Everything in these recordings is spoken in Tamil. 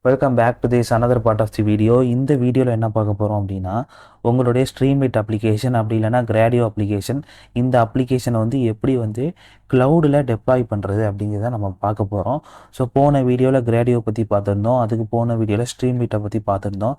Welcome back to this another part of the video. இந்த வீடியோவில் என்ன பார்க்க போகிறோம் அப்படின்னா, உங்களுடைய ஸ்ட்ரீம்லைட் அப்ளிகேஷன் அப்படி இல்லைனா கிராடியோ அப்ளிகேஷன், இந்த அப்ளிகேஷனை வந்து எப்படி வந்து க்ளவுடில் டெப்ளாய் பண்ணுறது அப்படிங்கிறத நம்ம பார்க்க போகிறோம். ஸோ போன வீடியோவில் கிராடியோ பற்றி பார்த்துருந்தோம், அதுக்கு போன வீடியோவில் ஸ்ட்ரீம்லைட்டை பற்றி பார்த்துருந்தோம்.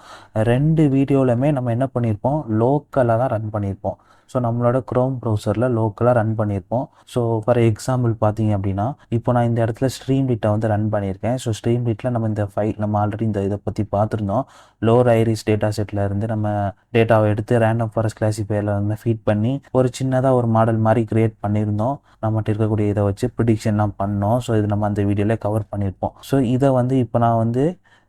ரெண்டு வீடியோவிலுமே நம்ம என்ன பண்ணியிருப்போம், லோக்கலாக தான் ரன் பண்ணியிருப்போம். ஸோ நம்மளோட க்ரோம் ப்ரௌசரில் லோக்கலாக ரன் பண்ணியிருப்போம். ஸோ ஃபார் எக்ஸாம்பிள் பார்த்தீங்க அப்படின்னா, இப்போ நான் இந்த இடத்துல ஸ்ட்ரீம்லைட்டை வந்து ரன் பண்ணியிருக்கேன். ஸோ ஸ்ட்ரீம்லைட்டில் நம்ம இந்த ஃபைல் நம்ம ஆல்ரெடி இதை பற்றி பார்த்துருந்தோம். லோவர் ஐரிஸ் டேட்டா செட்டில் இருந்து நம்ம டேட்டாவை எடுத்து ரேண்டம் ஃபாரஸ்ட் கிளாசிஃபையரில் வந்து ஃபீட் பண்ணி ஒரு சின்னதாக ஒரு மாடல் மாதிரி கிரியேட் பண்ணியிருந்தோம். நம்மகிட்ட இருக்கக்கூடிய இதை வச்சு ப்ரிடிக்ஷன்லாம் பண்ணோம். ஸோ இது நம்ம அந்த வீடியோவில் கவர் பண்ணியிருப்போம். ஸோ இதை வந்து இப்போ நான் வந்து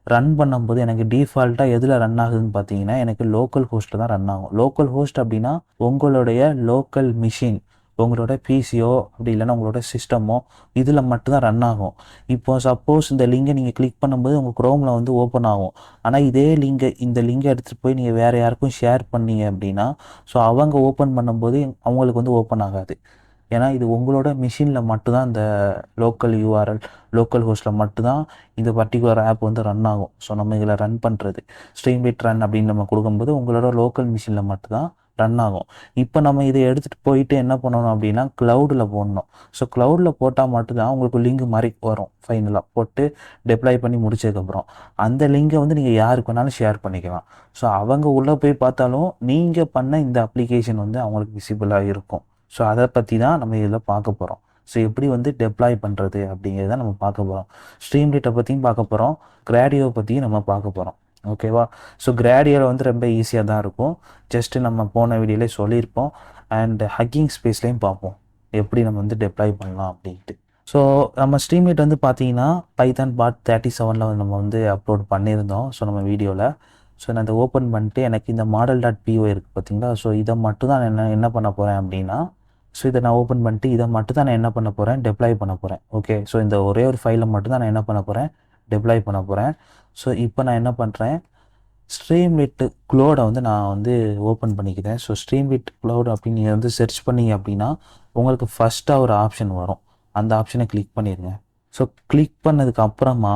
ரன் பண்ணும்போது எனக்கு டிஃபால்ட்டாக எதில் ரன் ஆகுதுன்னு பார்த்தீங்கன்னா, எனக்கு லோக்கல் ஹோஸ்ட்டில் தான் ரன் ஆகும். லோக்கல் ஹோஸ்ட் அப்படின்னா உங்களுடைய லோக்கல் மிஷின், உங்களோட பிசியோ அப்படி இல்லைன்னா உங்களோட சிஸ்டமோ இதில் மட்டும்தான் ரன் ஆகும். இப்போ சப்போஸ் இந்த லிங்கை நீங்கள் கிளிக் பண்ணும்போது உங்கள் க்ரோமில் வந்து ஓப்பன் ஆகும். ஆனால் இதே இந்த லிங்கை எடுத்துகிட்டு போய் நீங்கள் வேறு யாருக்கும் ஷேர் பண்ணீங்க அப்படின்னா, ஸோ அவங்க ஓப்பன் பண்ணும்போது அவங்களுக்கு வந்து ஓப்பன் ஆகாது. ஏன்னா இது உங்களோட மிஷினில் மட்டும்தான் இந்த லோக்கல் யூஆர்எல் லோக்கல் ஹோஸ்ட்டில் மட்டும்தான் இந்த பர்டிகுலர் ஆப் வந்து ரன் ஆகும். ஸோ நம்ம இதில் ரன் பண்ணுறது ஸ்ட்ரீம்லைட் ரன் அப்படின்னு நம்ம கொடுக்கும்போது உங்களோட லோக்கல் மிஷினில் மட்டும்தான் ரன் ஆகும். இப்போ நம்ம இதை எடுத்துகிட்டு போயிட்டு என்ன பண்ணணும் அப்படின்னா க்ளவுடில் போடணும். ஸோ க்ளவுடில் போட்டால் மட்டும்தான் உங்களுக்கு லிங்க் மாதிரி வரும். ஃபைனலாக போட்டு டெப்ளாய் பண்ணி முடிச்சதுக்கப்புறம் அந்த லிங்கை வந்து நீங்கள் யாருக்கு வேணாலும் ஷேர் பண்ணிக்கலாம். ஸோ அவங்க உள்ளே போய் பார்த்தாலும் நீங்கள் பண்ண இந்த அப்ளிகேஷன் வந்து அவங்களுக்கு விசிபிளாக இருக்கும். ஸோ அதை பற்றி தான் நம்ம இதில் பார்க்க போகிறோம். ஸோ எப்படி வந்து டெப்ளாய் பண்ணுறது அப்படிங்கிறத நம்ம பார்க்க போகிறோம். ஸ்ட்ரீம்லைட்டை பற்றியும் பார்க்க போகிறோம், கிராடியோவை பற்றியும் நம்ம பார்க்க போகிறோம். ஓகேவா? ஸோ கிராடியோவில் வந்து ரொம்ப ஈஸியாக தான் இருக்கும். ஜஸ்ட்டு நம்ம போன வீடியோலே சொல்லியிருப்போம். அண்ட் ஹக்கிங் ஸ்பேஸ்லேயும் பார்ப்போம் எப்படி நம்ம வந்து டெப்ளாய் பண்ணலாம் அப்படின்ட்டு. ஸோ நம்ம ஸ்ட்ரீம்லைட் வந்து பார்த்தீங்கன்னா பைத்தான் பார்ட் 37 வந்து நம்ம வந்து அப்லோட் பண்ணியிருந்தோம். ஸோ நம்ம வீடியோவில் ஸோ நான் இதை ஓப்பன் பண்ணிட்டு எனக்கு இந்த model.py இருக்குது பார்த்தீங்களா? ஸோ இதை மட்டும் தான் நான் என்ன பண்ண போகிறேன் அப்படின்னா, ஸோ இதை நான் ஓப்பன் பண்ணிட்டு இதை மட்டும் தான் நான் என்ன பண்ண போகிறேன், டெப்ளாய் பண்ண போகிறேன். ஓகே, ஸோ இந்த ஒரே ஒரு ஃபைலை மட்டும் தான் நான் என்ன பண்ண போகிறேன், டெப்ளாய் பண்ண போகிறேன். ஸோ இப்போ நான் என்ன பண்ணுறேன், ஸ்ட்ரீம்லைட் க்ளவுடை வந்து நான் வந்து ஓப்பன் பண்ணிக்கிறேன். ஸோ ஸ்ட்ரீம்லைட் க்ளவுட் அப்படின்னு நீங்கள் வந்து சர்ச் பண்ணீங்க அப்படின்னா உங்களுக்கு ஃபஸ்ட்டாக ஒரு ஆப்ஷன் வரும். அந்த ஆப்ஷனை கிளிக் பண்ணிடுங்க. ஸோ கிளிக் பண்ணதுக்கு அப்புறமா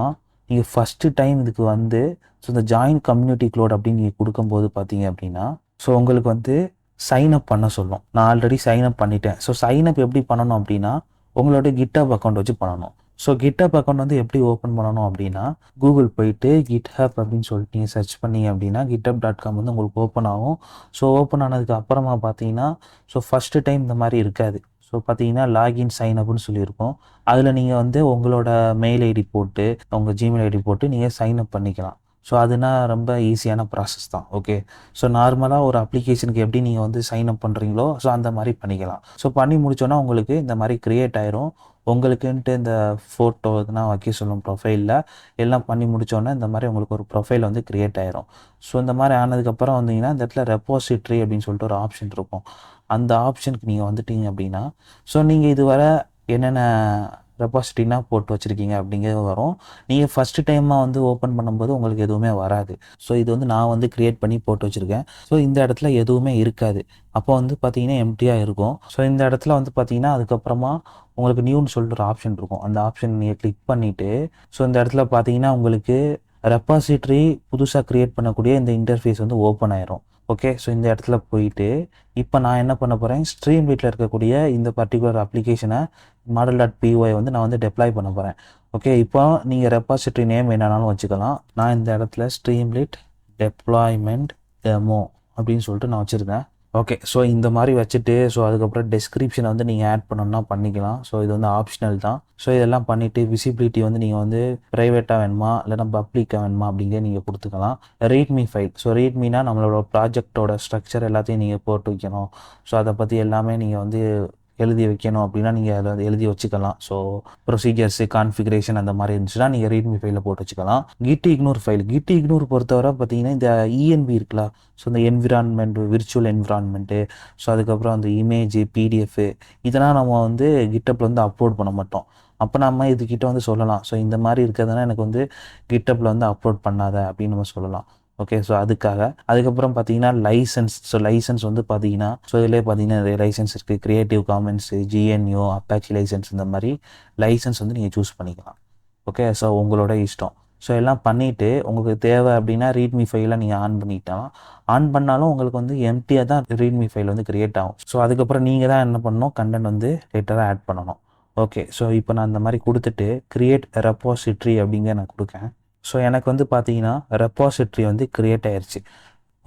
நீங்கள் ஃபஸ்ட்டு டைம் இதுக்கு வந்து ஸோ இந்த ஜாயின் கம்யூனிட்டி க்ளவுட் அப்படின்னு நீங்கள் கொடுக்கும்போது பார்த்தீங்க அப்படின்னா, ஸோ உங்களுக்கு வந்து சைன்அப் பண்ண சொல்லும். நான் ஆல்ரெடி சைன்அப் பண்ணிட்டேன். ஸோ சைன்அப் எப்படி பண்ணணும் அப்படின்னா உங்களோட GitHub அக்கௌண்ட் வச்சு பண்ணணும். ஸோ GitHub அக்கௌண்ட் வந்து எப்படி ஓப்பன் பண்ணணும் அப்படின்னா, கூகுள் போயிட்டு GitHub அப்படின்னு சொல்லிட்டு நீங்கள் சர்ச் பண்ணீங்க அப்படின்னா github.com வந்து உங்களுக்கு ஓப்பன் ஆகும். ஸோ ஓப்பன் ஆனதுக்கு அப்புறமா பார்த்தீங்கன்னா ஸோ ஃபஸ்ட்டு டைம் இந்த மாதிரி இருக்காது. ஸோ பார்த்தீங்கன்னா லாகின் சைன் அப்னு சொல்லியிருக்கோம். அதில் நீங்கள் வந்து உங்களோட மெயில் ஐடி போட்டு உங்கள் ஜிமெயில் ஐடி போட்டு நீங்கள் சைன் அப் பண்ணிக்கலாம். ஸோ அதுனா ரொம்ப ஈஸியான ப்ராசஸ் தான். ஓகே, ஸோ நார்மலாக ஒரு அப்ளிகேஷனுக்கு எப்படி நீங்கள் வந்து சைன் அப் பண்ணுறீங்களோ ஸோ அந்த மாதிரி பண்ணிக்கலாம். ஸோ பண்ணி முடிச்சோன்னா உங்களுக்கு இந்த மாதிரி க்ரியேட் ஆயிரும். உங்களுக்குன்ட்டு இந்த ஃபோட்டோ இதெல்லாம் வைக்க சொல்லும் ப்ரொஃபைலில். எல்லாம் பண்ணி முடித்தோன்னே இந்த மாதிரி உங்களுக்கு ஒரு ப்ரொஃபைல் வந்து க்ரியேட் ஆயிரும். ஸோ இந்த மாதிரி ஆனதுக்கப்புறம் வந்தீங்கன்னா இந்த இடத்துல ரெப்போசிட்ரி அப்படின்னு சொல்லிட்டு ஒரு ஆப்ஷன் இருக்கும். அந்த ஆப்ஷனுக்கு நீங்கள் வந்துட்டீங்க அப்படின்னா ஸோ நீங்கள் இதுவரை என்னென்ன ரெப்பாசிட்டினா போட்டு வச்சுருக்கீங்க அப்படிங்கிறது வரும். நீங்கள் ஃபஸ்ட்டு டைமாக வந்து ஓப்பன் பண்ணும்போது உங்களுக்கு எதுவுமே வராது. ஸோ இது வந்து நான் வந்து க்ரியேட் பண்ணி போட்டு வச்சுருக்கேன். ஸோ இந்த இடத்துல எதுவுமே இருக்காது. அப்போ வந்து பார்த்தீங்கன்னா எம்டியாக இருக்கும். ஸோ இந்த இடத்துல வந்து பார்த்தீங்கன்னா அதுக்கப்புறமா உங்களுக்கு நியூன்னு சொல்லிட்டு ஒரு ஆப்ஷன் இருக்கும். அந்த ஆப்ஷன் நீங்கள் கிளிக் பண்ணிவிட்டு ஸோ இந்த இடத்துல பார்த்தீங்கன்னா உங்களுக்கு ரெப்பாசிட்ரி புதுசாக க்ரியேட் பண்ணக்கூடிய இந்த இன்டர்ஃபேஸ் வந்து ஓப்பன் ஆயிரும். ஓகே, ஸோ இந்த இடத்துல போயிட்டு இப்போ நான் என்ன பண்ண போகிறேன், ஸ்ட்ரீம்லைட்டில் இருக்கக்கூடிய இந்த பர்டிகுலர் அப்ளிகேஷனை model.py வந்து நான் வந்து டெப்ளாய் பண்ண போகிறேன். ஓகே, இப்போ நீங்கள் ரெப்பாசிட்ரி நேம் என்னன்னாலும் வச்சுக்கலாம். நான் இந்த இடத்துல ஸ்ட்ரீம்லைட் டெப்ளாய்மெண்ட் டெமோ அப்படின்னு சொல்லிட்டு நான் வச்சுருக்கேன். ஓகே, ஸோ இந்த மாதிரி வச்சுட்டு ஸோ அதுக்கப்புறம் டெஸ்கிரிப்ஷனை வந்து நீங்கள் ஆட் பண்ணணும்னா பண்ணிக்கலாம். ஸோ இது வந்து ஆப்ஷனல் தான். ஸோ இதெல்லாம் பண்ணிவிட்டு விசிபிலிட்டி வந்து நீங்கள் வந்து ப்ரைவேட்டாக வேணுமா இல்லைனா பப்ளிக்காக வேணுமா அப்படிங்கிறத நீங்கள் கொடுத்துக்கலாம். ரீட்மி ஃபைல், ஸோ ரீட்மினா நம்மளோட ப்ராஜெக்டோட ஸ்ட்ரக்சர் எல்லாத்தையும் நீங்கள் போட்டு வைக்கணும். ஸோ அதை பற்றி எல்லாமே நீங்கள் வந்து எழுதி வைக்கணும் அப்படின்னா நீங்கள் அதை வந்து எழுதி வச்சுக்கலாம். ஸோ ப்ரொசீஜர்ஸு கான்ஃபிகரேஷன் அந்த மாதிரி இருந்துச்சுன்னா நீங்கள் ரீட்மி ஃபைலில் போட்டு வச்சுக்கலாம். Git ignore file, git ignore பொறுத்தவரை பார்த்தீங்கன்னா இந்த இஎன்பி இருக்குல்ல, ஸோ இந்த என்விரான்மெண்ட் விர்ச்சுவல் என்விரான்மெண்ட்டு, ஸோ அதுக்கப்புறம் அந்த இமேஜ் பிடிஎஃப் இதெல்லாம் நம்ம வந்து கிட்டப்பில் வந்து அப்லோட் பண்ண மாட்டோம். அப்போ நம்ம இதுக்கிட்ட வந்து சொல்லலாம், ஸோ இந்த மாதிரி இருக்கிறதுனா எனக்கு வந்து கிட்டப்பில் வந்து அப்லோட் பண்ணாத அப்படின்னு நம்ம சொல்லலாம். ஓகே, ஸோ அதுக்கப்புறம் பார்த்தீங்கன்னா லைசன்ஸ். ஸோ லைசன்ஸ் வந்து பார்த்தீங்கன்னா ஸோ இதிலே பார்த்தீங்கன்னா நிறைய லைசன்ஸ் இருக்குது. கிரியேட்டிவ் காமன்ஸு, ஜிஎன்யூ, அப்பாச்சி லைசன்ஸ் இந்த மாதிரி லைசன்ஸ் வந்து நீங்கள் சூஸ் பண்ணிக்கலாம். ஓகே, ஸோ உங்களோட இஷ்டம். ஸோ எல்லாம் பண்ணிவிட்டு உங்களுக்கு தேவை அப்படின்னா ரீட்மி ஃபைலை நீங்கள் ஆன் பண்ணிட்டால் ஆன் பண்ணாலும் உங்களுக்கு வந்து எம்டியாக தான் ரீட்மி ஃபைல் வந்து க்ரியேட் ஆகும். ஸோ அதுக்கப்புறம் நீங்கள் தான் என்ன பண்ணணும், கண்டென்ட் வந்து லேட்டராக ஆட் பண்ணணும். ஓகே, ஸோ இப்போ நான் இந்த மாதிரி கொடுத்துட்டு க்ரியேட் ரெப்பாசிட்ரி அப்படிங்க நான் கொடுக்கேன். ஸோ எனக்கு வந்து பார்த்தீங்கன்னா ரெப்பாசிட்ரி வந்து க்ரியேட் ஆயிடுச்சு.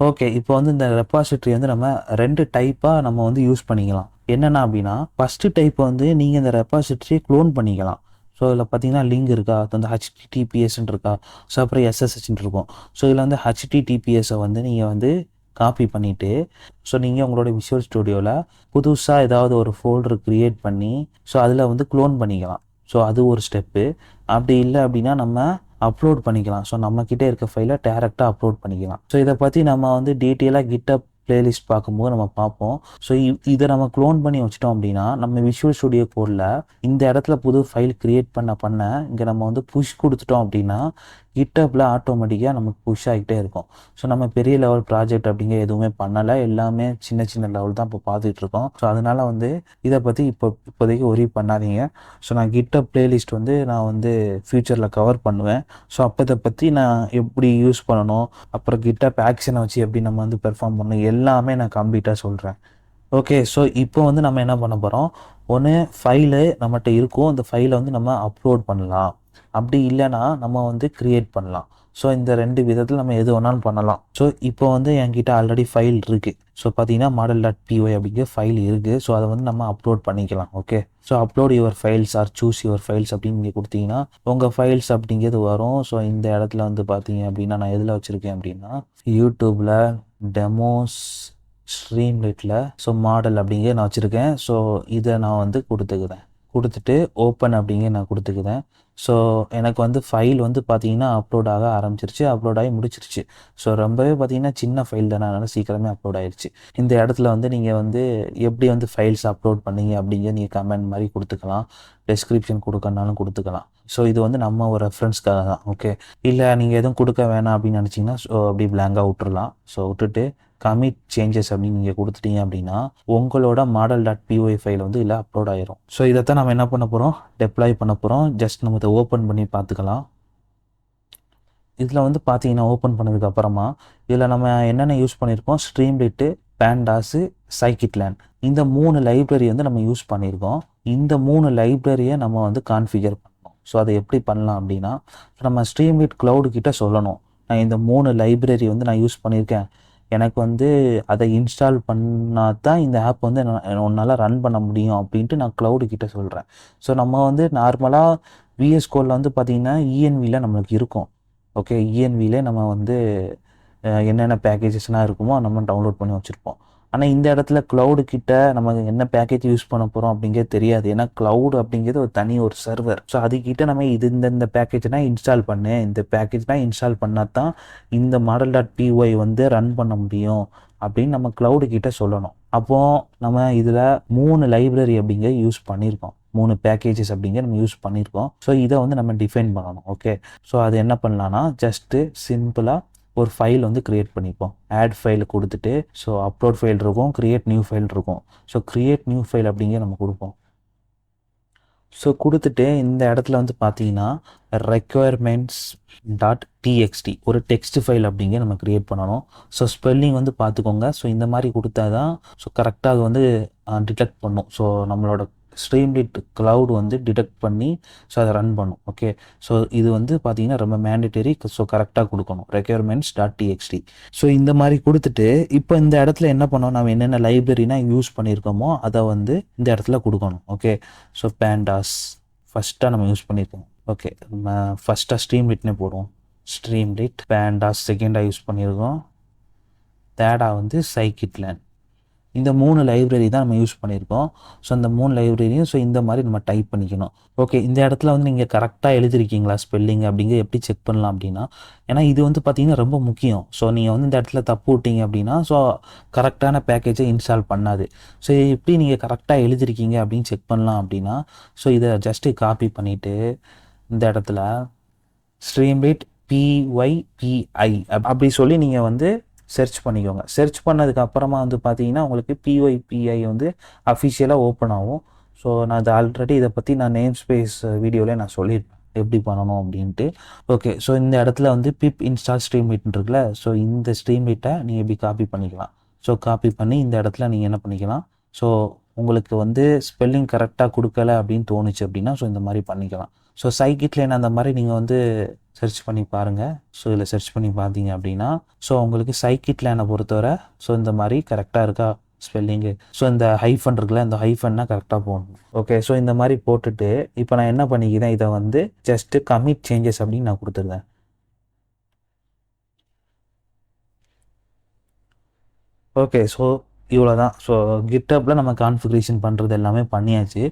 ஓகே, இப்போ வந்து இந்த ரெப்பாசிட்ரி வந்து நம்ம 2 டைப்பாக நம்ம வந்து யூஸ் பண்ணிக்கலாம். என்னென்னா அப்படின்னா, ஃபஸ்ட்டு டைப் வந்து நீங்கள் இந்த ரெப்பாசிட்ரியை க்ளோன் பண்ணிக்கலாம். ஸோ இதில் பார்த்தீங்கன்னா லிங்க் இருக்கா, அது வந்து ஹெச்டிடிபிஎஸ்ன்னு இருக்கா, ஸோ அப்புறம் எஸ்எஸ்ஹெச்ன்னு இருக்கும். ஸோ இதில் வந்து ஹெச்டிடிபிஎஸை வந்து நீங்கள் வந்து காப்பி பண்ணிவிட்டு, ஸோ நீங்கள் உங்களோட விஷுவல் ஸ்டுடியோவில் புதுசாக ஏதாவது ஒரு ஃபோல்டர் க்ரியேட் பண்ணி, ஸோ அதில் வந்து க்ளோன் பண்ணிக்கலாம். ஸோ அது ஒரு ஸ்டெப்பு. அப்படி இல்லை அப்படின்னா நம்ம அப்லோட் பண்ணிக்கலாம். ஸோ நம்மக்கிட்டே இருக்க ஃபைலை டேரெக்டாக அப்லோட் பண்ணிக்கலாம். ஸோ இதை பற்றி நம்ம வந்து டீட்டெயிலாக கிட்டப் பிளேலிஸ்ட் பார்க்கும்போது நம்ம பார்ப்போம். ஸோ இதை நம்ம க்ளோன் பண்ணி வச்சிட்டோம் அப்படின்னா நம்ம விஷுவல் ஸ்டுடியோ கோடில் இந்த இடத்துல புது ஃபைல் க்ரியேட் பண்ண இங்கே நம்ம வந்து புஷ் கொடுத்துட்டோம் அப்படின்னா கிட்டப்பில் ஆட்டோமேட்டிக்காக நமக்கு புஷ் ஆகிட்டே இருக்கும். ஸோ நம்ம பெரிய லெவல் ப்ராஜெக்ட் அப்படிங்கிற எதுவுமே பண்ணலை, எல்லாமே சின்ன சின்ன லெவல் தான் இப்போ பார்த்துட்டு இருக்கோம். ஸோ அதனால் வந்து இதை பற்றி இப்போதைக்கு ஒரி பண்ணாதீங்க. ஸோ நான் கிட்டப் பிளேலிஸ்ட் வந்து நான் வந்து ஃப்யூச்சரில் கவர் பண்ணுவேன். ஸோ அப்போ இதை பற்றி நான் எப்படி யூஸ் பண்ணணும், அப்புறம் கிட்டப் ஆக்ஷனை வச்சு எப்படி நம்ம வந்து பெர்ஃபார்ம் பண்ணணும் எல்லாமே நான் கம்ப்ளீட்டாக சொல்கிறேன். ஓகே, ஸோ இப்போ வந்து நம்ம என்ன பண்ண போகிறோம், ஒன்று ஃபைலு நம்மகிட்ட இருக்கும், அந்த ஃபைலை வந்து நம்ம அப்லோட் பண்ணலாம். அப்படி இல்லைன்னா நம்ம வந்து க்ரியேட் பண்ணலாம். ஸோ இந்த 2 விதத்தில் நம்ம எது வேணாலும் பண்ணலாம். ஸோ இப்போ வந்து என்கிட்ட ஆல்ரெடி ஃபைல் இருக்குது. ஸோ பார்த்தீங்கன்னா model.py அப்படிங்கிற ஃபைல் இருக்குது. ஸோ அதை வந்து நம்ம அப்லோட் பண்ணிக்கலாம். Okay, so upload your files or choose your files அப்படின்னு நீங்கள் கொடுத்தீங்கன்னா உங்கள் ஃபைல்ஸ் அப்படிங்கிறது வரும். ஸோ இந்த இடத்துல வந்து பார்த்தீங்க அப்படின்னா நான் எதில் வச்சுருக்கேன் அப்படின்னா யூடியூப்பில் டெமோஸ் ஸ்ட்ரீம்லைட்டில் ஸோ மாடல் அப்படிங்க நான் வச்சுருக்கேன். ஸோ இதை நான் வந்து கொடுத்துட்டு ஓப்பன் அப்படிங்க நான் கொடுத்துக்குறேன். ஸோ எனக்கு வந்து ஃபைல் வந்து பார்த்தீங்கன்னா அப்லோட் ஆக ஆரம்பிச்சிருச்சு, அப்லோட் ஆகி முடிச்சிருச்சு. ஸோ ரொம்பவே பார்த்தீங்கன்னா சின்ன ஃபைல் தானே, அதனால் சீக்கிரமே அப்லோட் ஆயிடுச்சு. இந்த இடத்துல வந்து நீங்கள் வந்து எப்படி வந்து ஃபைல்ஸ் அப்லோட் பண்ணீங்க அப்படிங்க நீங்கள் கமெண்ட் மாதிரி கொடுத்துக்கலாம், டெஸ்கிரிப்ஷன் கொடுக்கறனாலும் கொடுத்துக்கலாம். ஸோ இது வந்து நம்ம ஒரு ரெஃபரன்ஸ்க்காக தான். ஓகே, இல்லை நீங்கள் எதுவும் கொடுக்க வேணாம் அப்படின்னு நினச்சிங்கன்னா ஸோ அப்படி பிளாங்காக விட்டுறலாம். ஸோ விட்டுட்டு கமிட் சேஞ்சஸ் அப்படின்னு நீங்கள் கொடுத்துட்டீங்க அப்படின்னா உங்களோட model.py ஃபைல் வந்து இதில் அப்லோட் ஆயிரும். ஸோ இதைத்தான் நம்ம என்ன பண்ண போகிறோம், டெப்ளாய் பண்ண போகிறோம். ஜஸ்ட் நம்ம இதை ஓப்பன் பண்ணி பார்த்துக்கலாம். இதில் வந்து பார்த்தீங்கன்னா ஓப்பன் பண்ணதுக்கு அப்புறமா இதில் நம்ம என்னென்ன யூஸ் பண்ணியிருக்கோம், ஸ்ட்ரீம்லைட்டு, பேண்டாஸு, scikit-learn இந்த 3 லைப்ரரி வந்து நம்ம யூஸ் பண்ணியிருக்கோம். இந்த 3 லைப்ரரியை நம்ம வந்து கான்ஃபிகர் பண்ணணும். ஸோ அதை எப்படி பண்ணலாம் அப்படின்னா, நம்ம ஸ்ட்ரீம்லைட் க்ளவுட் கிட்ட சொல்லணும், நான் இந்த 3 லைப்ரரி வந்து நான் யூஸ் பண்ணியிருக்கேன், எனக்கு வந்து அதை இன்ஸ்டால் பண்ணால் தான் இந்த ஆப் வந்து உன்னால் ரன் பண்ண முடியும் அப்படின்ட்டு நான் க்ளவுடு கிட்ட சொல்கிறேன். ஸோ நம்ம வந்து நார்மலாக விஎஸ் கோடில் வந்து பார்த்திங்கன்னா இஎன்வியில் நம்மளுக்கு இருக்கும். ஓகே, இஎன்விலே நம்ம வந்து என்னென்ன பேக்கேஜஸ்லாம் இருக்குமோ நம்ம டவுன்லோட் பண்ணி வச்சுருப்போம். ஆனால் இந்த இடத்துல க்ளவுடு கிட்ட நம்ம என்ன பேக்கேஜ் யூஸ் பண்ண போகிறோம் அப்படிங்கிறது தெரியாது. ஏன்னா க்ளவுட் அப்படிங்கிறது ஒரு சர்வர். ஸோ அதுக்கிட்ட நம்ம இந்த பேக்கேஜ்னால் இன்ஸ்டால் பண்ணு, இந்த பேக்கேஜ்னால் இன்ஸ்டால் பண்ணால் தான் இந்த model.py வந்து ரன் பண்ண முடியும் அப்படின்னு நம்ம க்ளவுடு கிட்ட சொல்லணும். அப்போது நம்ம இதில் 3 லைப்ரரி அப்படிங்கிற யூஸ் பண்ணியிருக்கோம், 3 பேக்கேஜஸ் அப்படிங்கிற நம்ம யூஸ் பண்ணியிருக்கோம். ஸோ இதை வந்து நம்ம டிஃபைன் பண்ணணும். ஓகே, ஸோ அது என்ன பண்ணலான்னா ஜஸ்ட்டு சிம்பிளாக ஒரு ஃபைல் வந்து க்ரியேட் பண்ணிப்போம். ஆட் ஃபைல் கொடுத்துட்டு ஸோ அப்லோட் ஃபைல் இருக்கும், க்ரியேட் நியூ ஃபைல் இருக்கும். ஸோ க்ரியேட் நியூ ஃபைல் அப்படிங்கிற நம்ம கொடுப்போம். ஸோ கொடுத்துட்டு இந்த இடத்துல வந்து பார்த்தீங்கன்னா requirements.txt ஒரு டெக்ஸ்ட் ஃபைல் அப்படிங்க நம்ம க்ரியேட் பண்ணணும். ஸோ ஸ்பெல்லிங் வந்து பார்த்துக்கோங்க. ஸோ இந்த மாதிரி கொடுத்தா தான் ஸோ கரெக்டாக அது வந்து டிடெக்ட் பண்ணும். ஸோ நம்மளோட ஸ்ட்ரீம்லைட் க்ளவுட் வந்து டிடெக்ட் பண்ணி ஸோ அதை ரன் பண்ணும். ஓகே, ஸோ இது வந்து பார்த்தீங்கன்னா ரொம்ப மேண்டேட்டரி. ஸோ கரெக்டாக கொடுக்கணும் requirements.txt. ஸோ இந்த மாதிரி கொடுத்துட்டு இப்போ இந்த இடத்துல என்ன பண்ணோம், நம்ம என்னென்ன லைப்ரரினா யூஸ் பண்ணியிருக்கோமோ அதை வந்து இந்த இடத்துல கொடுக்கணும். ஓகே, ஸோ பேண்டாஸ் ஃபஸ்ட்டாக நம்ம யூஸ் பண்ணியிருக்கோம். ஓகே, நம்ம ஃபஸ்ட்டாக ஸ்ட்ரீம்லைட்னே போடுவோம். ஸ்ட்ரீம்லைட், பேண்டாஸ் செகண்டாக யூஸ் பண்ணியிருக்கோம், தேர்டாக வந்து scikit-learn. இந்த 3 லைப்ரரி தான் நம்ம யூஸ் பண்ணியிருக்கோம். ஸோ இந்த 3 லைப்ரரியும் ஸோ இந்த மாதிரி நம்ம டைப் பண்ணிக்கணும். ஓகே, இந்த இடத்துல வந்து நீங்கள் கரெக்டாக எழுதிருக்கீங்களா ஸ்பெல்லிங் அப்படிங்க எப்படி செக் பண்ணலாம் அப்படின்னா, ஏன்னா இது வந்து பார்த்தீங்கன்னா ரொம்ப முக்கியம். ஸோ நீங்கள் வந்து இந்த இடத்துல தப்பு விட்டீங்க அப்படின்னா ஸோ கரெக்டான பேக்கேஜை இன்ஸ்டால் பண்ணாது. ஸோ எப்படி நீங்கள் கரெக்டாக எழுதிருக்கீங்க அப்படின்னு செக் பண்ணலாம் அப்படின்னா ஸோ இதை ஜஸ்ட்டு காப்பி பண்ணிவிட்டு இந்த இடத்துல ஸ்ட்ரீம்லைட் PYPI அப்படி சொல்லி நீங்கள் வந்து சர்ச் பண்ணிக்கோங்க. சர்ச் பண்ணதுக்கு அப்புறமா வந்து பார்த்தீங்கன்னா உங்களுக்கு PYPI வந்து அஃபிஷியலாக ஓப்பன் ஆகும். ஸோ நான் இது ஆல்ரெடி இதை பற்றி நான் நேம் ஸ்பேஸ் வீடியோவில் நான் சொல்லியிருப்பேன். எப்படி பண்ணணும் அப்படின்ட்டு. ஓகே, ஸோ இந்த இடத்துல வந்து பிப் இன்ஸ்டால் ஸ்ட்ரீம்மேட் இருக்குல்ல, ஸோ இந்த ஸ்ட்ரீம்மேட்டை நீங்கள் எப்படி காப்பி பண்ணிக்கலாம். ஸோ காப்பி பண்ணி இந்த இடத்துல நீங்கள் என்ன பண்ணிக்கலாம், ஸோ உங்களுக்கு வந்து ஸ்பெல்லிங் கரெக்டாக கொடுக்கல அப்படின்னு தோணுச்சு அப்படின்னா ஸோ இந்த மாதிரி பண்ணிக்கலாம். ஸோ சைக்கிட்லேன் அந்த மாதிரி நீங்கள் வந்து சர்ச் பண்ணி பாருங்கள். ஸோ இதில் சர்ச் பண்ணி பார்த்தீங்க அப்படின்னா ஸோ உங்களுக்கு சைக்கிட்லேனை பொறுத்தவரை ஸோ இந்த மாதிரி கரெக்டாக இருக்கா ஸ்பெல்லிங்கு. ஸோ இந்த ஹைஃபன் இருக்குல்ல, இந்த ஹைஃபன்னா கரெக்டாக போடணும். ஓகே, ஸோ இந்த மாதிரி போட்டுட்டு இப்போ நான் என்ன பண்ணிக்கிறேன், இதை வந்து ஜஸ்ட்டு கமிட் சேஞ்சஸ் அப்படின்னு நான் கொடுத்துருந்தேன். ஓகே, ஸோ இவ்வளோ தான். ஸோ கிட்டப்பில் நம்ம கான்ஃபிகரேஷன் பண்ணுறது எல்லாமே பண்ணியாச்சு.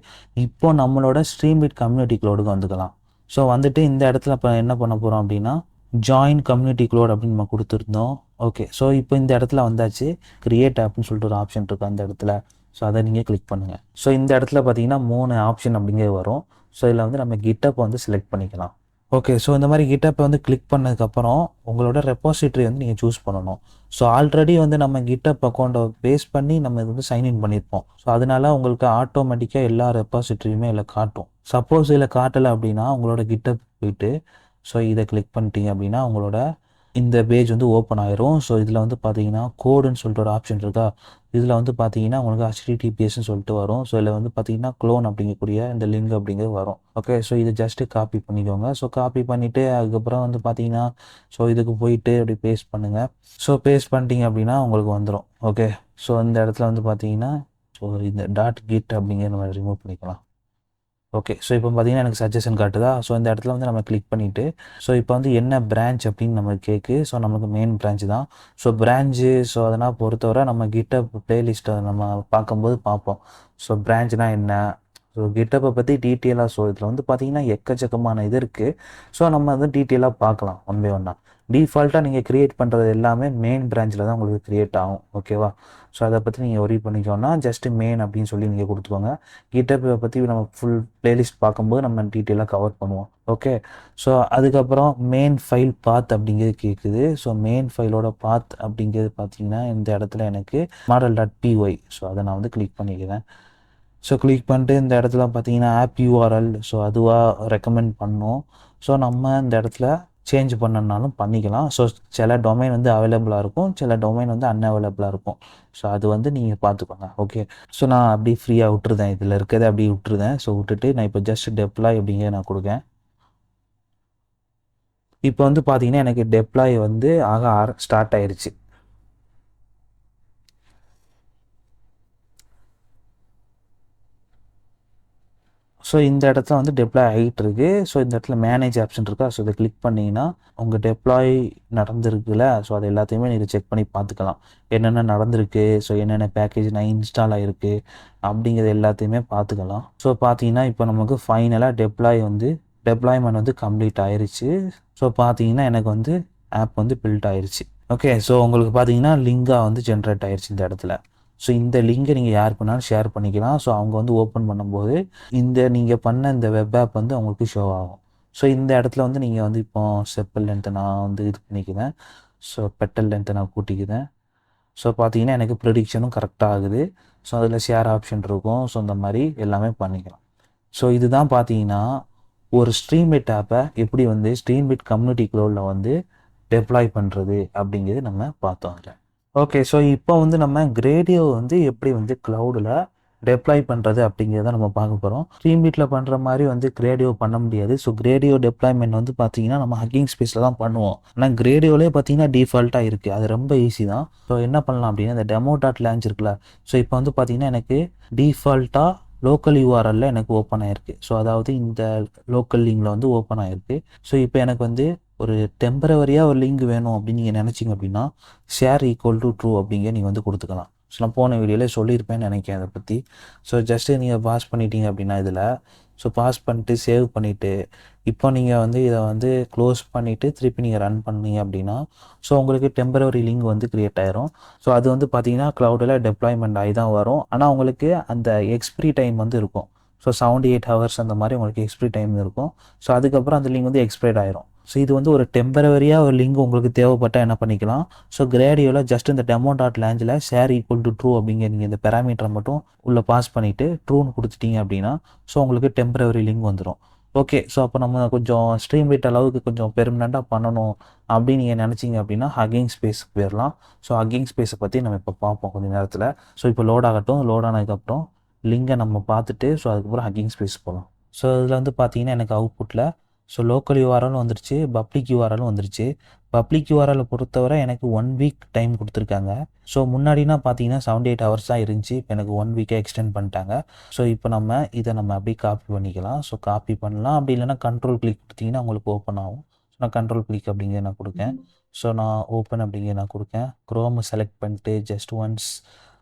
இப்போ நம்மளோட ஸ்ட்ரீம்மேட் கம்யூனிட்டி க்ளோடுக்கு வந்துக்கலாம். ஸோ வந்துட்டு இந்த இடத்துல இப்போ என்ன பண்ண போகிறோம் அப்படின்னா ஜாயின் கம்யூனிட்டி க்ளோட் அப்படின்னு நம்ம கொடுத்துருந்தோம். ஓகே, ஸோ இப்போ இந்த இடத்துல வந்தாச்சு கிரியேட் ஆப்னு சொல்லிட்டு ஒரு ஆப்ஷன் இருக்குது அந்த இடத்துல. ஸோ அதை நீங்கள் கிளிக் பண்ணுங்கள். ஸோ இந்த இடத்துல பார்த்தீங்கன்னா 3 ஆப்ஷன் அப்படிங்கிறது வரும். ஸோ இதில் வந்து நம்ம கிட்டப் வந்து செலக்ட் பண்ணிக்கலாம். ஓகே, ஸோ இந்த மாதிரி கிட்டப்பை வந்து கிளிக் பண்ணதுக்கப்புறம் உங்களோட ரெப்பாசிட்டரி வந்து நீங்கள் சூஸ் பண்ணணும். ஸோ ஆல்ரெடி வந்து நம்ம கிட்டப் அக்கௌண்ட்டை பேஸ் பண்ணி நம்ம இது வந்து சைன்இன் பண்ணியிருப்போம். ஸோ அதனால உங்களுக்கு ஆட்டோமேட்டிக்காக எல்லா ரெப்பாசிட்டரியுமே இதில் காட்டும். சப்போஸ் இதில் காட்டலை அப்படின்னா உங்களோட கிட்டப் போயிட்டு ஸோ இதை கிளிக் பண்ணிட்டீங்க அப்படின்னா உங்களோட இந்த பேஜ் வந்து ஓப்பன் ஆயிரும். ஸோ இதில் வந்து பார்த்தீங்கன்னா கோடுன்னு சொல்லிட்டு ஒரு ஆப்ஷன் இருக்கா, இதில் வந்து பார்த்தீங்கன்னா உங்களுக்கு HTTPSன்னு சொல்லிட்டு வரும். ஸோ இதில் வந்து பார்த்தீங்கன்னா க்ளோன் அப்படிங்கக்கூடிய இந்த லிங்க் அப்படிங்கிறது வரும். ஓகே, ஸோ இதை ஜஸ்ட்டு காப்பி பண்ணிக்கோங்க. ஸோ காப்பி பண்ணிவிட்டு அதுக்கப்புறம் வந்து பார்த்தீங்கன்னா ஸோ இதுக்கு போயிட்டு அப்படி பேஸ்ட் பண்ணுங்கள். ஸோ பேஸ்ட் பண்ணிட்டீங்க அப்படின்னா உங்களுக்கு வந்துடும். ஓகே, ஸோ இந்த இடத்துல வந்து பார்த்தீங்கன்னா ஸோ இந்த .git அப்படிங்கிற நம்ம ரிமூவ் பண்ணிக்கலாம். ஓகே, ஸோ இப்போ பார்த்தீங்கன்னா எனக்கு சஜஷன் காட்டுதா. ஸோ இந்த இடத்துல வந்து நம்ம கிளிக் பண்ணிவிட்டு ஸோ இப்போ வந்து என்ன பிரான்ச் அப்படின்னு நம்ம கேட்கு. ஸோ நமக்கு மெயின் பிரான்ச் தான். ஸோ பிரான்ச்சு ஸோ அதனால் பொறுத்தவரை நம்ம கிட்டப் பிளேலிஸ்ட்டை நம்ம பார்க்கும்போது பார்ப்போம். ஸோ பிரான்ச்னா என்ன, ஸோ கிட்டப்பை பற்றி டீட்டெயிலாக ஸோ இதில் வந்து பார்த்தீங்கன்னா எக்கச்சக்கமான இது இருக்குது. ஸோ நம்ம வந்து டீட்டெயிலாக பார்க்கலாம் ஒன் பை ஒன்னாக. டிஃபால்ட்டாக நீங்கள் க்ரியேட் பண்ணுறது எல்லாமே மெயின் பிரான்ச்சில் தான் உங்களுக்கு க்ரியேட் ஆகும். ஓகேவா, ஸோ அதை பற்றி நீங்கள் ஒரி பண்ணிக்கோன்னா ஜஸ்ட்டு மெயின் அப்படின்னு சொல்லி நீங்கள் கொடுத்துக்கோங்க. கிட்டப்பை பற்றி நம்ம ஃபுல் பிளேலிஸ்ட் பார்க்கும்போது நம்ம டீட்டெயிலாக கவர் பண்ணுவோம். ஓகே, ஸோ அதுக்கப்புறம் மெயின் ஃபைல் பாத் அப்படிங்கிறது கேட்குது. ஸோ மெயின் ஃபைலோட பாத் அப்படிங்கிறது பார்த்தீங்கன்னா இந்த இடத்துல எனக்கு model.py. ஸோ அதை நான் வந்து கிளிக் பண்ணிக்கிறேன். ஸோ கிளிக் பண்ணிட்டு இந்த இடத்துல பார்த்தீங்கன்னா ஆப் URL ஸோ அதுவாக ரெக்கமெண்ட் பண்ணோம். ஸோ நம்ம இந்த இடத்துல சேஞ்ச் பண்ணனாலும் பண்ணிக்கலாம். ஸோ சில டொமைன் வந்து அவைலபிளாக இருக்கும், சில டொமைன் வந்து அன்அவைலபிளாக இருக்கும். ஸோ அது வந்து நீங்கள் பார்த்துக்கோங்க. ஓகே, ஸோ நான் அப்படி ஃப்ரீயாக விட்டுருந்தேன், இதில் இருக்கிறத அப்படி விட்டுருந்தேன். ஸோ விட்டுட்டு நான் இப்போ ஜஸ்ட் டெப்ளாய் அப்படிங்கிற நான் கொடுக்கேன். இப்போ வந்து பார்த்தீங்கன்னா எனக்கு டெப்ளாய் வந்து ஸ்டார்ட் ஆயிடுச்சு. ஸோ இந்த இடத்துல வந்து டெப்ளாய் ஆகிட்டு இருக்கு. ஸோ இந்த இடத்துல மேனேஜ் ஆப்ஷன் இருக்கா, ஸோ இதை கிளிக் பண்ணிங்கன்னா உங்கள் டெப்ளாய் நடந்திருக்குல்ல, ஸோ அது எல்லாத்தையுமே நீங்கள் செக் பண்ணி பார்த்துக்கலாம். என்னென்ன நடந்திருக்கு, ஸோ என்னென்ன பேக்கேஜ் நான் இன்ஸ்டால் ஆகிருக்கு அப்படிங்கிறது எல்லாத்தையுமே பார்த்துக்கலாம். ஸோ பார்த்தீங்கன்னா இப்போ நமக்கு ஃபைனலாக டெப்ளாய்மெண்ட் வந்து கம்ப்ளீட் ஆயிடுச்சு. ஸோ பார்த்தீங்கன்னா எனக்கு வந்து ஆப் வந்து பில்ட் ஆயிடுச்சு. ஓகே, ஸோ உங்களுக்கு பார்த்தீங்கன்னா லிங்காக வந்து ஜென்ரேட் ஆயிடுச்சு இந்த இடத்துல. ஸோ இந்த லிங்கை நீங்கள் யார் பண்ணாலும் ஷேர் பண்ணிக்கலாம். ஸோ அவங்க வந்து ஓப்பன் பண்ணும்போது நீங்கள் பண்ண இந்த வெப் ஆப் வந்து அவங்களுக்கு ஷோ ஆகும். ஸோ இந்த இடத்துல வந்து நீங்கள் வந்து இப்போ செப்பல் லென்த்தை நான் வந்து இது பண்ணிக்கிறேன். ஸோ பெட்டல் லென்த்தை நான் கூட்டிக்கிறேன். ஸோ பார்த்தீங்கன்னா எனக்கு ப்ரெடிக்ஷனும் கரெக்டாக ஆகுது. ஸோ அதில் ஷேர் ஆப்ஷன் இருக்கும். ஸோ இந்த மாதிரி எல்லாமே பண்ணிக்கலாம். ஸோ இதுதான் பார்த்தீங்கன்னா ஒரு ஸ்ட்ரீம்மேட் ஆப்பை எப்படி வந்து ஸ்ட்ரீம்மேட் கம்யூனிட்டி க்ளோடில் வந்து டெப்ளாய் பண்ணுறது அப்படிங்கிறது நம்ம பார்த்தோம். ஓகே, ஸோ இப்போ வந்து நம்ம கிரேடியோ வந்து எப்படி வந்து க்ளவுடில் டெப்ளாய் பண்ணுறது அப்படிங்கிறத நம்ம பார்க்க போகிறோம். ஸ்ட்ரீம்மேட்டில் பண்ணுற மாதிரி வந்து கிரேடியோ பண்ண முடியாது. ஸோ கிரேடியோ டெப்ளாய்மெண்ட் வந்து பார்த்தீங்கன்னா நம்ம ஹக்கிங் ஸ்பேஸில் தான் பண்ணுவோம். ஆனால் கிரேடியோலே பார்த்தீங்கன்னா டிஃபால்ட்டாக இருக்குது, அது ரொம்ப ஈஸி தான். ஸோ என்ன பண்ணலாம் அப்படின்னா இந்த demo.launch இருக்குல்ல, ஸோ இப்போ வந்து பார்த்தீங்கன்னா எனக்கு டிஃபால்ட்டாக லோக்கல் URL எனக்கு ஓப்பன் ஆகிருக்கு. ஸோ அதாவது இந்த லோக்கல் லிங்கில் வந்து ஓப்பன் ஆகிருக்கு. ஸோ இப்போ எனக்கு வந்து ஒரு டெம்பரவரியாக ஒரு லிங்க் வேணும் அப்படின்னு நீங்கள் நினச்சிங்க அப்படின்னா ஷேர் ஈக்குவல் டு ட்ரூ அப்படிங்க நீங்கள் வந்து கொடுத்துக்கலாம். ஸோ நான் போன வீடியோவில் சொல்லியிருப்பேன்னு நினைக்கிறேன் அதை பற்றி. ஸோ ஜஸ்ட்டு நீங்கள் பாஸ் பண்ணிட்டீங்க அப்படின்னா இதில் ஸோ பாஸ் பண்ணிட்டு சேவ் பண்ணிவிட்டு இப்போ நீங்கள் வந்து இதை வந்து க்ளோஸ் பண்ணிவிட்டு திருப்பி நீங்கள் ரன் பண்ணீங்க அப்படின்னா ஸோ உங்களுக்கு டெம்பரவரி லிங்க் வந்து க்ரியேட் ஆயிரும். ஸோ அது வந்து பார்த்தீங்கன்னா க்ளவுடில் டெப்ளாய்மெண்ட் ஆகி தான் வரும். ஆனால் உங்களுக்கு அந்த எக்ஸ்பிரி டைம் வந்து இருக்கும். ஸோ 78 ஹவர்ஸ் அந்த மாதிரி உங்களுக்கு எக்ஸ்பிரி டைம் இருக்கும். ஸோ அதுக்கப்புறம் அந்த லிங்க் வந்து எக்ஸ்பைர்ட் ஆயிரும். ஸோ இது வந்து ஒரு டெம்பரவரியாக ஒரு லிங்க் உங்களுக்கு தேவைப்பட்டால் என்ன பண்ணிக்கலாம், ஸோ கிரேடியோவில் ஜஸ்ட் இந்த demo.launchல ஷேர் ஈக்குவல் டு ட்ரூ அப்படிங்கிற நீங்கள் இந்த பேராமீட்டரை மட்டும் உள்ளே பாஸ் பண்ணிவிட்டு ட்ரூன்னு கொடுத்துட்டீங்க அப்படின்னா ஸோ உங்களுக்கு டெம்பரவரி லிங்க் வந்துடும். ஓகே. ஸோ அப்போ நம்ம கொஞ்சம் ஸ்ட்ரீம் ரேட் அளவுக்கு கொஞ்சம் பெர்மனெண்ட்டாக பண்ணணும் அப்படின்னு நீங்கள் நினச்சிங்க அப்படின்னா ஹக்கிங் ஸ்பேஸ்க்கு போயிடலாம். ஸோ ஹக்கிங் ஸ்பேஸை பற்றி நம்ம இப்போ பார்ப்போம் கொஞ்சம் நேரத்தில். ஸோ இப்போ லோட் ஆகட்டும். லோட் ஆனதுக்கப்புறம் லிங்கை நம்ம பார்த்துட்டு ஸோ அதுக்கப்புறம் ஹக்கிங் ஸ்பேஸ் போகலாம். ஸோ இதில் வந்து பார்த்தீங்கன்னா எனக்கு அவுட்புட்டில் ஸோ லோக்கல் யூஆர்எலும் வந்துருச்சு, பப்ளிக் யூஆர்எலும் வந்துருச்சு. பப்ளிக் யூஆர்எல் பொறுத்தவரை எனக்கு 1 வீக் டைம் கொடுத்துருக்காங்க. ஸோ முன்னாடினா பார்த்தீங்கன்னா 78 ஹவர்ஸ் தான் இருந்துச்சு. இப்போ எனக்கு 1 வீக்கே எக்ஸ்டெண்ட் பண்ணிட்டாங்க. ஸோ இப்போ இதை நம்ம அப்படியே காப்பி பண்ணிக்கலாம். ஸோ காப்பி பண்ணலாம். அப்படி இல்லைனா கண்ட்ரோல் கிளிக் கொடுத்தீங்கன்னா உங்களுக்கு ஓப்பன் ஆகும். ஸோ நான் கண்ட்ரோல் கிளிக் அப்படிங்கிற நான் கொடுக்கேன். ஸோ நான் ஓப்பன் அப்படிங்கிற நான் கொடுக்கேன். க்ரோமை செலக்ட் பண்ணிட்டு ஜஸ்ட் ஒன்ஸ்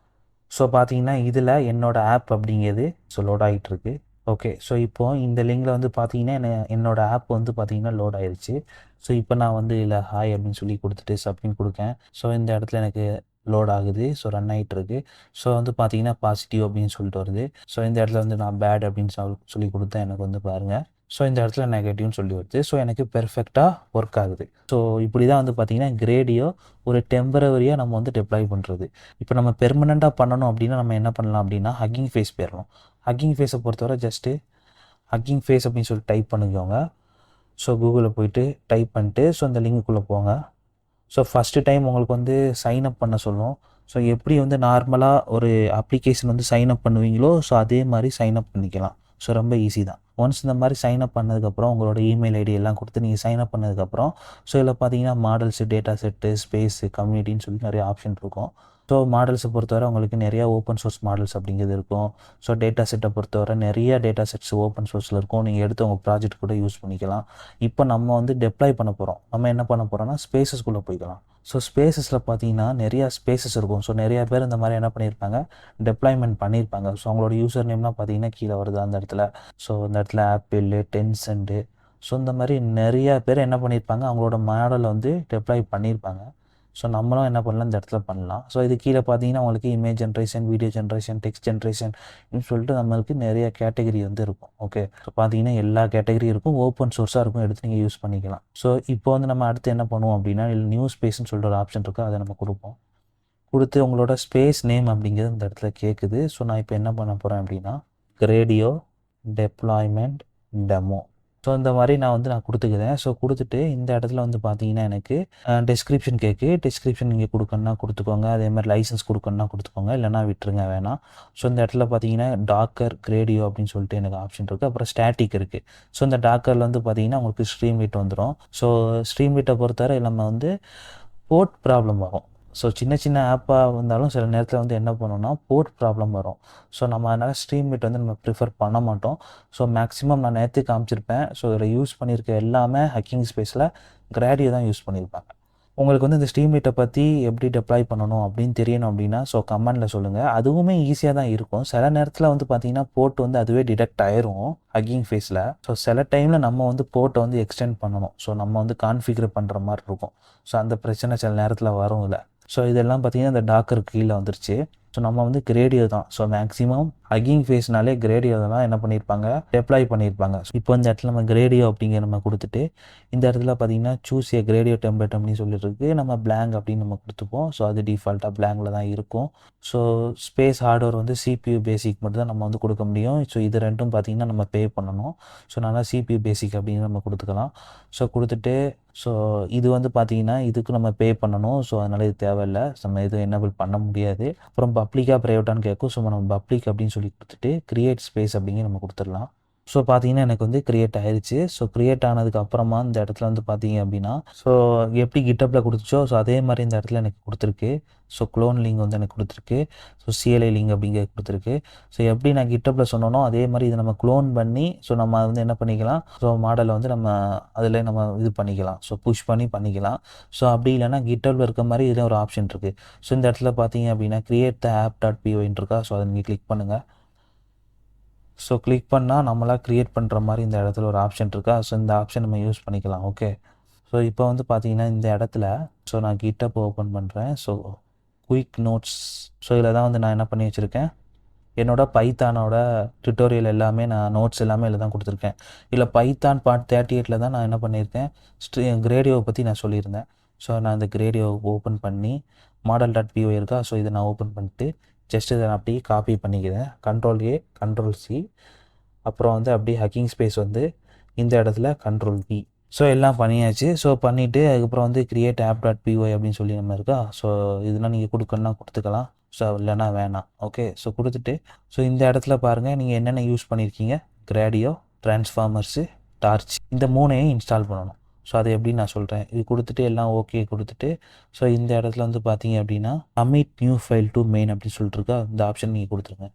ஸோ பார்த்தீங்கன்னா இதில் என்னோட ஆப் அப்படிங்கிறது ஸோ லோட் ஆகிட்டுருக்கு. ஓகே. ஸோ இப்போது இந்த லிங்கில் வந்து பார்த்தீங்கன்னா என்னோடய ஆப் வந்து பார்த்தீங்கன்னா லோட் ஆயிடுச்சு. ஸோ இப்போ நான் வந்து இதில் ஹாய் அப்படின்னு சொல்லி கொடுத்துட்டு சப்மிட் கொடுக்கேன். ஸோ இந்த இடத்துல எனக்கு லோட் ஆகுது. ஸோ ரன் ஆகிட்டு இருக்கு. ஸோ வந்து பார்த்தீங்கன்னா பாசிட்டிவ் அப்படின்னு சொல்லிட்டு வருது. ஸோ இந்த இடத்துல வந்து நான் பேட் அப்படின்னு சொல்லி கொடுத்தேன். எனக்கு வந்து பாருங்கள். ஸோ இந்த இடத்துல நெகட்டிவ்னு சொல்லி வருது. ஸோ எனக்கு பெர்ஃபெக்டாக ஒர்க் ஆகுது. ஸோ இப்படி தான் வந்து பார்த்தீங்கன்னா கிரேடியோ ஒரு டெம்பரவரியாக நம்ம வந்து டெப்ளாய் பண்ணுறது. இப்போ நம்ம பெர்மனெண்ட்டாக பண்ணணும் அப்படின்னா நம்ம என்ன பண்ணலாம் அப்படின்னா ஹக்கிங் ஃபேஸ் போயிடலாம். ஹக்கிங் ஃபேஸை பொறுத்தவரை ஜஸ்ட்டு ஹக்கிங் ஃபேஸ் அப்படின்னு சொல்லி டைப் பண்ணிக்கோங்க. ஸோ கூகுளில் போய்ட்டு டைப் பண்ணிட்டு ஸோ அந்த லிங்குக்குள்ளே போங்க. ஸோ ஃபஸ்ட்டு டைம் உங்களுக்கு வந்து சைன் அப் பண்ண சொல்லும். ஸோ எப்படி வந்து நார்மலாக ஒரு அப்ளிகேஷன் வந்து சைன் அப் பண்ணுவீங்களோ ஸோ அதே மாதிரி சைன் அப் பண்ணிக்கலாம். ஸோ ரொம்ப ஈஸி தான். ஒன்ஸ் இந்த மாதிரி சைன் அப் பண்ணதுக்கப்புறம் உங்களோட இமெயில் ஐடி எல்லாம் கொடுத்து நீங்கள் சைன் அப் பண்ணதுக்கப்புறம் ஸோ இதில் பார்த்தீங்கன்னா மாடல்ஸு, டேட்டா செட்டு, ஸ்பேஸு, கம்யூனிட்டின்னு சொல்லி நிறைய ஆப்ஷன் இருக்கும். ஸோ மாடல்ஸை பொறுத்தவரை உங்களுக்கு நிறையா ஓப்பன் சோர்ஸ் மாடல்ஸ் அப்படிங்கிறது இருக்கும். ஸோ டேட்டா செட்டை பொறுத்தவரை நிறைய டேட்டா செட்ஸ் ஓப்பன் சோர்ஸில் இருக்கும். நீங்கள் எடுத்து உங்கள் ப்ராஜெக்ட் கூட யூஸ் பண்ணிக்கலாம். இப்போ நம்ம வந்து டெப்ளாய் பண்ண போகிறோம். நம்ம என்ன பண்ண போகிறோம்னா ஸ்பேசஸ்குள்ளே போய்க்கலாம். ஸோ ஸ்பேசஸில் பார்த்தீங்கன்னா நிறையா ஸ்பேசஸ் இருக்கும். ஸோ நிறையா பேர் இந்த மாதிரி என்ன பண்ணியிருப்பாங்க, டெப்ளாய்மெண்ட் பண்ணியிருப்பாங்க. ஸோ அவங்களோட யூசர் நேம்லாம் பார்த்தீங்கன்னா கீழே வருது அந்த இடத்துல. ஸோ இந்த இடத்துல ஆப்பிள், டென்சென்ட்டு, ஸோ இந்த மாதிரி நிறையா பேர் என்ன பண்ணியிருப்பாங்க, அவங்களோட மாடலை வந்து டெப்ளாய் பண்ணியிருப்பாங்க. ஸோ நம்மளும் என்ன பண்ணலாம், இந்த இடத்துல பண்ணலாம். ஸோ இது கீழே பார்த்தீங்கன்னா உங்களுக்கு image generation, video generation, text generation சொல்லிட்டு நம்மளுக்கு நிறைய கேட்டகரி வந்து இருக்கும். ஓகே. ஸோ பார்த்தீங்கன்னா எல்லா கேட்டகரி இருக்கும். ஓப்பன் சோர்ஸாக இருக்கும். எடுத்து நீங்கள் யூஸ் பண்ணிக்கலாம். ஸோ இப்போ வந்து நம்ம அடுத்து என்ன பண்ணுவோம் அப்படின்னா நியூ ஸ்பேஸ்ன்னு சொல்லிட்டு ஒரு ஆப்ஷன் இருக்குது. அதை நம்ம கொடுப்போம். கொடுத்து உங்களோட ஸ்பேஸ் நேம் அப்படிங்கிறது இந்த இடத்துல கேட்குது. ஸோ நான் இப்போ என்ன பண்ண போகிறேன் அப்படின்னா கிரேடியோ டெப்ளாய்மெண்ட் டெமோ. ஸோ இந்த மாதிரி நான் கொடுத்துக்கிறேன். ஸோ கொடுத்துட்டு இந்த இடத்துல வந்து பார்த்தீங்கன்னா எனக்கு டெஸ்கிரிப்ஷன் டெஸ்கிரிப்ஷன் நீங்கள் கொடுக்கணுன்னா கொடுத்துக்கோங்க. அதே மாதிரி லைசன்ஸ் கொடுக்கணுன்னா கொடுத்துக்கோங்க. இல்லைனா விட்டுருங்க, வேணாம். ஸோ இந்த இடத்துல பார்த்தீங்கன்னா டாக்கர் கிரேடியோ அப்படின்னு சொல்லிட்டு எனக்கு ஆப்ஷன் இருக்குது. அப்புறம் ஸ்டாட்டிக் இருக்குது. ஸோ இந்த டாக்கரில் வந்து பார்த்தீங்கன்னா உங்களுக்கு ஸ்ட்ரீம் ரேட் வந்துடும். ஸோ ஸ்ட்ரீம் ரேட்டை பொறுத்தவரை நம்ம வந்து போர்ட் ப்ராப்ளம் வரும். ஸோ சின்ன சின்ன ஆப்பாக இருந்தாலும் சில நேரத்தில் வந்து என்ன பண்ணோம்னா போர்ட் ப்ராப்ளம் வரும். ஸோ நம்ம அதனால் ஸ்ட்ரீம் ரேட் வந்து நம்ம ப்ரிஃபர் பண்ண மாட்டோம். ஸோ மேக்ஸிமம் நான் நேற்று காமிச்சிருப்பேன். ஸோ இதில் யூஸ் பண்ணியிருக்க எல்லாமே ஹக்கிங் ஸ்பேஸில் கிராடியோ தான் யூஸ் பண்ணியிருப்பாங்க. உங்களுக்கு வந்து இந்த ஸ்ட்ரீம் ரேட்டை பற்றி எப்படி டெப்ளாய் பண்ணணும் அப்படின்னு தெரியணும் அப்படின்னா ஸோ கமெண்டில் சொல்லுங்கள். அதுவுமே ஈஸியாக தான் இருக்கும். சில நேரத்தில் வந்து பார்த்தீங்கன்னா போர்ட் வந்து அதுவே டிடெக்ட் ஆயிரும் ஹக்கிங் ஃபேஸில். ஸோ சில டைமில் நம்ம வந்து போர்ட்டை வந்து எக்ஸ்டெண்ட் பண்ணணும். ஸோ நம்ம வந்து கான்ஃபிகர் பண்ணுற மாதிரி இருக்கும். ஸோ அந்த பிரச்சனை சில நேரத்தில் வரும் இல்லை. ஸோ இதெல்லாம் பார்த்தீங்கன்னா இந்த டாக்கருக்கு கீழே வந்துருச்சு. ஸோ நம்ம வந்து கிரேடியோ தான். ஸோ மேக்ஸிமம் ஹக்கிங் ஃபேஸ்னாலே கிரேடியோ தான் என்ன பண்ணியிருப்பாங்க, டெப்ளாய் பண்ணியிருப்பாங்க. இப்போ இந்த இடத்துல நம்ம கிரேடியோ அப்படிங்கிற நம்ம கொடுத்துட்டு இந்த இடத்துல பார்த்தீங்கன்னா சூஸ் ஏ கிரேடியோ டெம்ப்ளேட் அப்படின்னு சொல்லிட்டு இருக்கு. நம்ம பிளாங்க் அப்படின்னு நம்ம கொடுத்துப்போம். ஸோ அது டிஃபால்ட்டாக பிளாங்கில் தான் இருக்கும். ஸோ ஸ்பேஸ் ஹார்ட்வேர் வந்து CPU பேசிக் மட்டும் தான் நம்ம வந்து கொடுக்க முடியும். ஸோ இது ரெண்டும் பார்த்தீங்கன்னா நம்ம பே பண்ணணும். ஸோ நல்லா CPU பேசிக் அப்படின்னு நம்ம கொடுத்துக்கலாம். ஸோ கொடுத்துட்டு ஸோ இது வந்து பார்த்தீங்கன்னா இதுக்கு நம்ம பே பண்ணணும். ஸோ அதனால் இது தேவையில்லை. நம்ம எதுவும் எனேபிள் பண்ண முடியாது. அப்புறம் பப்ளிக்காக ப்ரைவேட்டான்னு கேட்கும். ஸோ நம்ம பப்ளிக் அப்படின்னு சொல்லி கொடுத்துட்டு கிரியேட் ஸ்பேஸ் அப்படிங்கிற நம்ம கொடுத்துடலாம். ஸோ பார்த்தீங்கன்னா எனக்கு வந்து கிரியேட் ஆயிடுச்சு. ஸோ கிரியேட் ஆனதுக்கு அப்புறமா இந்த இடத்துல வந்து பார்த்தீங்க அப்படின்னா ஸோ எப்படி கிட்டப்பில் கொடுத்துச்சோ ஸோ அதே மாதிரி இந்த இடத்துல எனக்கு கொடுத்துருக்கு. ஸோ க்ளோன் லிங்க் வந்து எனக்கு கொடுத்துருக்கு. ஸோ CLI லிங்க் அப்படிங்கிறது கொடுத்துருக்கு. ஸோ எப்படி நான் கிட்டப்பில் சொன்னோனோ அதே மாதிரி இதை நம்ம க்ளோன் பண்ணி ஸோ நம்ம வந்து என்ன பண்ணிக்கலாம், ஸோ மாடலை வந்து நம்ம அதில் நம்ம இது பண்ணிக்கலாம். ஸோ புஷ் பண்ணிக்கலாம். ஸோ அப்படி இல்லைனா கிட்டப்பில் இருக்க மாதிரி இதில் ஒரு ஆப்ஷன் இருக்குது. ஸோ இந்த இடத்துல பார்த்தீங்க அப்படின்னா கிரியேட் த app.py இருக்கா. ஸோ அதை நீங்கள் கிளிக் பண்ணுங்கள். ஸோ கிளிக் பண்ணால் நம்மளாக க்ரியேட் பண்ணுற மாதிரி இந்த இடத்துல ஒரு ஆப்ஷன் இருக்கா. ஸோ இந்த ஆப்ஷன் நம்ம யூஸ் பண்ணிக்கலாம். ஓகே. ஸோ இப்போ வந்து பார்த்தீங்கன்னா இந்த இடத்துல ஸோ நான் கிட்டப் ஓப்பன் பண்ணுறேன். ஸோ குயிக் நோட்ஸ் ஸோ இதில் தான் வந்து நான் என்ன பண்ணி வச்சுருக்கேன், என்னோடய பைத்தானோட டுட்டோரியல் எல்லாமே நான் நோட்ஸ் எல்லாமே இதில் தான் கொடுத்துருக்கேன். இல்லை பைத்தான் பார்ட் 38 தான் நான் என்ன பண்ணியிருக்கேன், கிரேடியோவை பற்றி நான் சொல்லியிருந்தேன். ஸோ நான் இந்த கிரேடியோ ஓப்பன் பண்ணி மாடல்.py இருக்கா. ஸோ இதை நான் ஓப்பன் பண்ணிட்டு ஜஸ்ட் இதை நான் அப்படியே காப்பி பண்ணிக்கிறேன். Ctrl+A Ctrl+C அப்புறம் வந்து அப்படியே ஹக்கிங் ஸ்பேஸ் வந்து இந்த இடத்துல கண்ட்ரோல் V. ஸோ எல்லாம் பண்ணியாச்சு. ஸோ பண்ணிவிட்டு அதுக்கப்புறம் வந்து கிரியேட் ஆப் டாட் பிஒய் அப்படின்னு சொல்லி நம்ம இருக்கா. ஸோ இதெல்லாம் நீங்கள் கொடுக்கணுன்னா கொடுத்துக்கலாம். ஸோ இல்லைனா வேணாம். ஓகே, ஸோ கொடுத்துட்டு ஸோ இந்த இடத்துல பாருங்கள் நீங்கள் என்னென்ன யூஸ் பண்ணியிருக்கீங்க. கிராடியோ, ட்ரான்ஸ்ஃபார்மர்ஸு, டார்ச், இந்த 3ஐயும் இன்ஸ்டால் பண்ணணும். ஸோ அது எப்படின்னு நான் சொல்கிறேன். இது கொடுத்துட்டு எல்லாம் ஓகே கொடுத்துட்டு ஸோ இந்த இடத்துல வந்து பார்த்தீங்க அப்படின்னா commit new file to main அப்படின்னு சொல்லிட்டு இருக்கா. இந்த ஆப்ஷன் நீங்கள் கொடுத்துருங்க.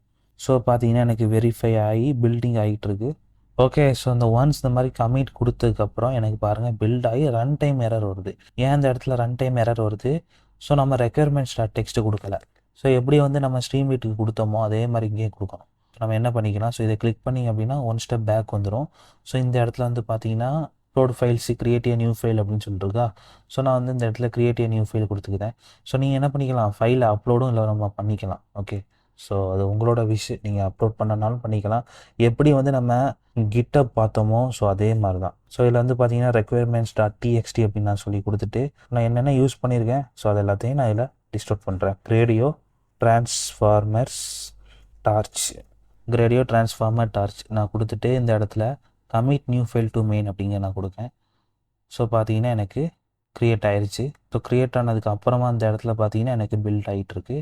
ஸோ பார்த்தீங்கன்னா எனக்கு வெரிஃபை ஆகி பில்டிங் ஆகிட்டு இருக்கு. ஓகே, ஸோ இந்த ஒன்ஸ் இந்த மாதிரி கமிட் கொடுத்ததுக்கப்புறம் எனக்கு பாருங்கள் பில்ட் ஆகி ரன் டைம் எரர் வருது. ஏன் இந்த இடத்துல ரன் டைம் எரர் வருது? ஸோ நம்ம ரெக்யர்மெண்ட்ஸ் டாட் டெக்ஸ்ட்டு கொடுக்கல. ஸோ எப்படி வந்து நம்ம ஸ்ட்ரீம் வீட்டுக்கு கொடுத்தோமோ அதே மாதிரி இங்கேயும் கொடுக்கணும். நம்ம என்ன பண்ணிக்கலாம், ஸோ இதை கிளிக் பண்ணிங்க அப்படின்னா 1 ஸ்டெப் பேக் வந்துடும். ஸோ இந்த இடத்துல வந்து பார்த்தீங்கன்னா upload files create a new file அப்படின்னு சொல்லிட்டுருக்கா. ஸோ நான் வந்து இந்த இடத்துல கிரியேட் ஏ நியூ ஃபைல் கொடுத்துக்கிறேன். ஸோ நீங்கள் என்ன பண்ணிக்கலாம், ஃபைலை அப்லோடும் இல்லை நம்ம பண்ணிக்கலாம். ஓகே, ஸோ அது உங்களோட விஷயம், நீங்கள் அப்லோட் பண்ணனாலும் பண்ணிக்கலாம். எப்படி வந்து நம்ம கிட்டப் பார்த்தோமோ ஸோ அதே மாதிரி தான். ஸோ இதில் வந்து பார்த்தீங்கன்னா ரெக்யர்மெண்ட்ஸ் டாட் டிஎக்ஸ்டி அப்படின்னு நான் சொல்லி கொடுத்துட்டு நான் என்னென்ன யூஸ் பண்ணியிருக்கேன் ஸோ அது எல்லாத்தையும் நான் இதில் லிஸ்ட் அவுட் பண்ணுறேன். கிரேடியோ, ட்ரான்ஸ்ஃபார்மர்ஸ், டார்ச், கிரேடியோ, ட்ரான்ஸ்ஃபார்மர், டார்ச் நான் கொடுத்துட்டு இந்த இடத்துல commit new file to main அப்படிங்கிற நான் கொடுக்கேன். ஸோ பார்த்தீங்கன்னா எனக்கு க்ரியேட் ஆயிடுச்சு. ஸோ க்ரியேட் ஆனதுக்கு அப்புறமா இந்த இடத்துல பார்த்தீங்கன்னா எனக்கு பில்ட் ஆகிட்டுருக்கு.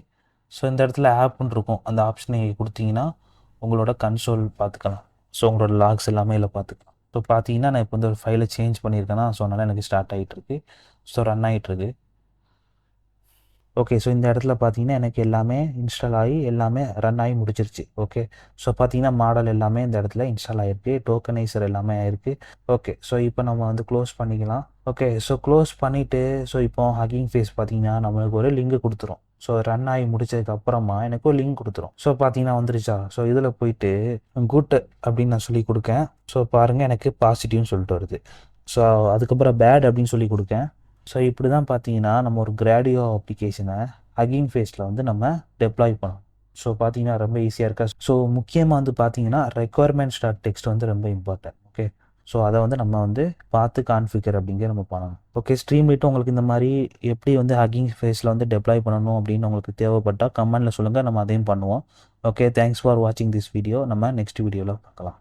ஸோ இந்த இடத்துல ஆப்னு இருக்கும், அந்த ஆப்ஷனை நீங்கள் கொடுத்தீங்கன்னா உங்களோட கன்சோல் பார்த்துக்கலாம். ஸோ உங்களோட லாக்ஸ் எல்லாமே இதில் பார்த்துக்கலாம். ஸோ பார்த்தீங்கன்னா நான் இப்போ வந்து ஒரு ஃபைலை சேஞ்ச் பண்ணியிருக்கேன்னா ஸோ அதனால் எனக்கு ஸ்டார்ட் ஆகிட்டுருக்கு. ஸோ ரன் ஆகிட்டுருக்கு. ஓகே, ஸோ இந்த இடத்துல பார்த்தீங்கன்னா எனக்கு எல்லாமே இன்ஸ்டால் ஆகி எல்லாமே ரன் ஆகி முடிச்சிருச்சு. ஓகே, ஸோ பார்த்தீங்கன்னா மாடல் எல்லாமே இந்த இடத்துல இன்ஸ்டால் ஆகிருக்கு, டோக்கனைசர் எல்லாமே ஆகிருக்கு. ஓகே, ஸோ இப்போ நம்ம வந்து க்ளோஸ் பண்ணிக்கலாம். ஓகே, ஸோ க்ளோஸ் பண்ணிவிட்டு ஸோ இப்போ ஹக்கிங் ஃபேஸ் பார்த்தீங்கன்னா நம்மளுக்கு ஒரு லிங்க் கொடுத்துரும். ஸோ ரன் ஆகி முடிச்சதுக்கு அப்புறமா எனக்கு ஒரு லிங்க் கொடுத்துரும். ஸோ பார்த்தீங்கன்னா வந்துருச்சா. ஸோ இதில் போயிட்டு குட் அப்படின்னு நான் சொல்லி கொடுக்கேன். ஸோ பாருங்கள் எனக்கு பாசிட்டிவ்னு சொல்லிட்டு வருது. ஸோ அதுக்கப்புறம் பேட் அப்படின்னு சொல்லி கொடுக்கேன். ஸோ இப்படி தான் பார்த்தீங்கன்னா நம்ம ஒரு கிராடியோ அப்ளிகேஷனை ஹக்கிங் ஃபேஸில் வந்து நம்ம டெப்ளாய் பண்ணணும். ஸோ பார்த்தீங்கன்னா ரொம்ப ஈஸியாக இருக்கா. ஸோ முக்கியமாக வந்து பார்த்தீங்கன்னா ரெக்யர்மெண்ட்ஸ் டாட் டெக்ஸ்ட் வந்து ரொம்ப இம்பார்ட்டன்ட். ஓகே, ஸோ அதை வந்து நம்ம வந்து பார்த்து கான்ஃபிகர் அப்படிங்கிற நம்ம பண்ணணும். ஓகே, ஸ்ட்ரீம் லைட்டும் உங்களுக்கு இந்த மாதிரி எப்படி வந்து ஹக்கிங் ஃபேஸில் வந்து டெப்ளாய் பண்ணணும் அப்படின்னு உங்களுக்கு தேவைப்பட்டால் கமெண்ட்டில் சொல்லுங்கள், நம்ம அதையும் பண்ணுவோம். ஓகே, தேங்க்ஸ் ஃபார் வாட்சிங் திஸ் வீடியோ. நம்ம நெக்ஸ்ட் வீடியோவில் பார்க்கலாம்.